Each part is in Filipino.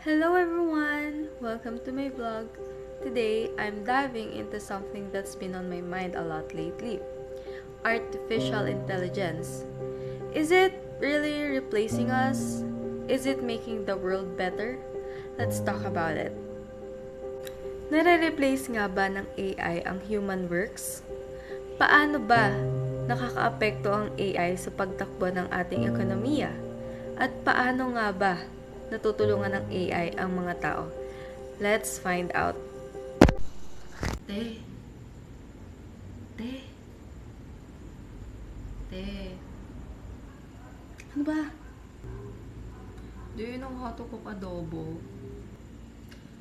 Hello everyone! Welcome to my vlog. Today, I'm diving into something that's been on my mind a lot lately. Artificial intelligence. Is it really replacing us? Is it making the world better? Let's talk about it. Nare-replace nga ba ng AI ang human works? Paano ba nakakaapekto ang AI sa pagtakbo ng ating ekonomiya? At paano nga ba natutulungan ng AI ang mga tao? Let's find out. Te. Ano ba? Do you know how to cook adobo?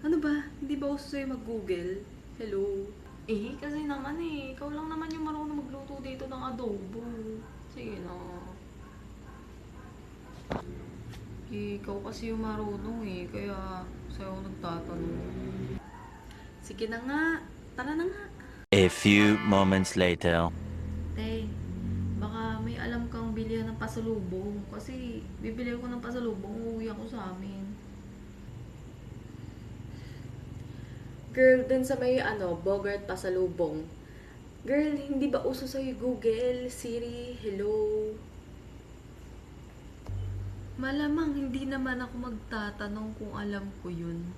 Ano ba? Hindi ba uso sa'yo mag-google? Hello? Kasi naman ikaw lang naman yung marunong magluto dito ng adobo. Sige na. Ikaw kasi yung marunong kaya sa'yo nagtatanong. Sige na nga. Tara na nga. A few moments later. Te, baka may alam kang bilihan ng pasalubong. Kasi bibili ko ng pasalubong, uuwi ako sa amin. Girl, dun sa may Bogart pasalubong. Girl, hindi ba uso sa'yo Google, Siri, hello? Malamang hindi naman ako magtatanong kung alam ko yun.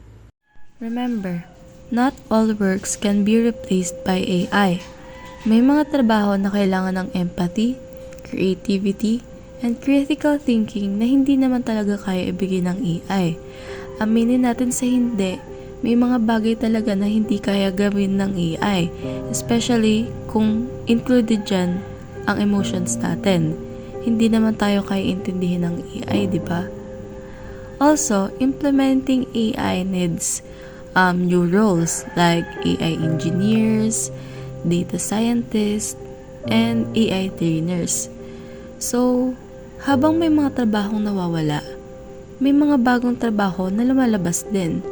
Remember, not all works can be replaced by AI. May mga trabaho na kailangan ng empathy, creativity, and critical thinking na hindi naman talaga kaya ibigay ng AI. Aminin natin sa hindi, may mga bagay talaga na hindi kaya gawin ng AI, especially kung included dyan ang emotions natin. Hindi naman tayo kaya intindihin ng AI, di ba? Also, implementing AI needs new roles like AI engineers, data scientists, and AI trainers. So, habang may mga trabahong nawawala, may mga bagong trabaho na lumalabas din.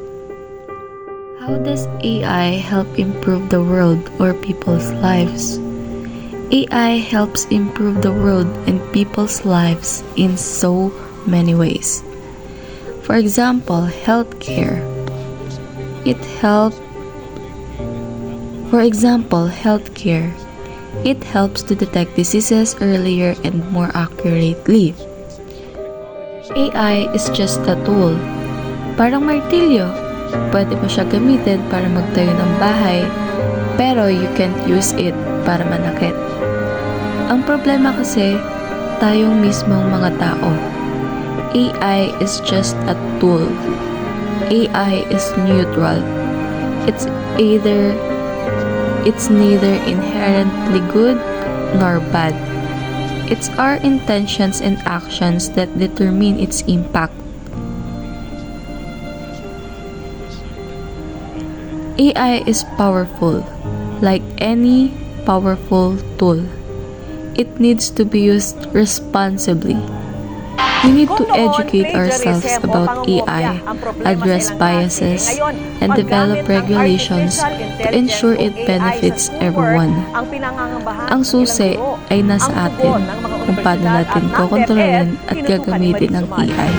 How does AI help improve the world or people's lives? AI helps improve the world and people's lives in so many ways. For example, healthcare. It helps to detect diseases earlier and more accurately. AI is just a tool. Parang martilyo. Pwede mo siya gamitin para magtayo ng bahay, pero you can't use it para manakit. Ang problema kasi, tayong mismong mga tao. AI is just a tool. AI is neutral. It's neither inherently good nor bad. It's our intentions and actions that determine its impact. AI is powerful, like any powerful tool. It needs to be used responsibly. We need to educate ourselves about AI, address biases, and develop regulations to ensure it benefits everyone. Ang susi ay nasa atin kung paano natin kokontrolin at gagamitin ang AI.